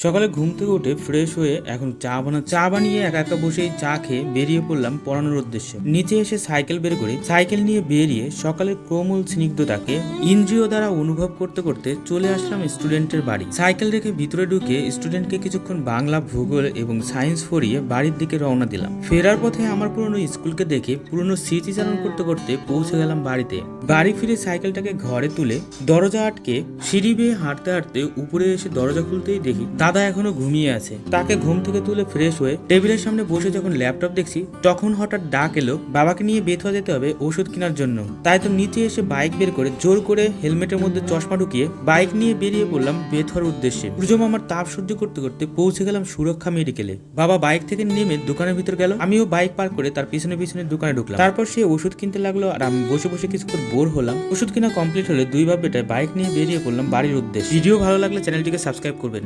সকালে ঘুম থেকে উঠে ফ্রেশ হয়ে এখন চা বানিয়ে একা একা বসে চা খেয়ে বেরিয়ে পড়লাম পড়ানোর উদ্দেশ্যে। নিচে এসে সাইকেল বের করে সাইকেল নিয়ে বেরিয়ে সকালের কোমল স্নিগ্ধতাকে ইন্দ্রিয় দ্বারা অনুভব করতে করতে চলে আসলাম স্টুডেন্টের বাড়ি। সাইকেল রেখে ভিতরে ঢুকে স্টুডেন্টকে কিছুক্ষণ বাংলা, ভূগোল এবং সায়েন্স পড়িয়ে বাড়ির দিকে রওনা দিলাম। ফেরার পথে আমার পুরনো স্কুলকে দেখে পুরনো স্মৃতিচারণ করতে করতে পৌঁছে গেলাম বাড়িতে। বাড়ি ফিরে সাইকেলটাকে ঘরে তুলে দরজা আটকে সিঁড়ি বেয়ে হাঁটতে হাঁটতে উপরে এসে দরজা খুলতেই দেখি দাদা এখনো ঘুমিয়ে আছে। তাকে ঘুম থেকে তুলে ফ্রেশ হয়ে টেবিলের সামনে বসে যখন ল্যাপটপ দেখছি তখন হঠাৎ ডাক এলো, বাবাকে নিয়ে বেথুয়া যেতে হবে ওষুধ কেনার জন্য। তাই তো নিচে এসে বাইক বের করে জোর করে হেলমেটের মধ্যে চশমা ঢুকিয়ে বাইক নিয়ে বেরিয়ে পড়লাম বেথুয়ার উদ্দেশ্যে। সূর্য মামার তাপ সহ্য করতে করতে পৌঁছে গেলাম সুরক্ষা মেডিকেলে। বাবা বাইক থেকে নেমে দোকানের ভিতর গেল, আমিও বাইক পার করে তার পিছনে পিছনে দোকানে ঢুকলাম। তারপর সে ওষুধ কিনতে লাগলো আর আমি বসে বসে কিছুক্ষণ বোর হলাম। ওষুধ কেনা কমপ্লিট হলে দুই বাপ বেটায় বাইক নিয়ে বেরিয়ে পড়লাম বাড়ির উদ্দেশ্যে। ভিডিও ভালো লাগলে চ্যানেলটিকে সাবস্ক্রাইব করবেন।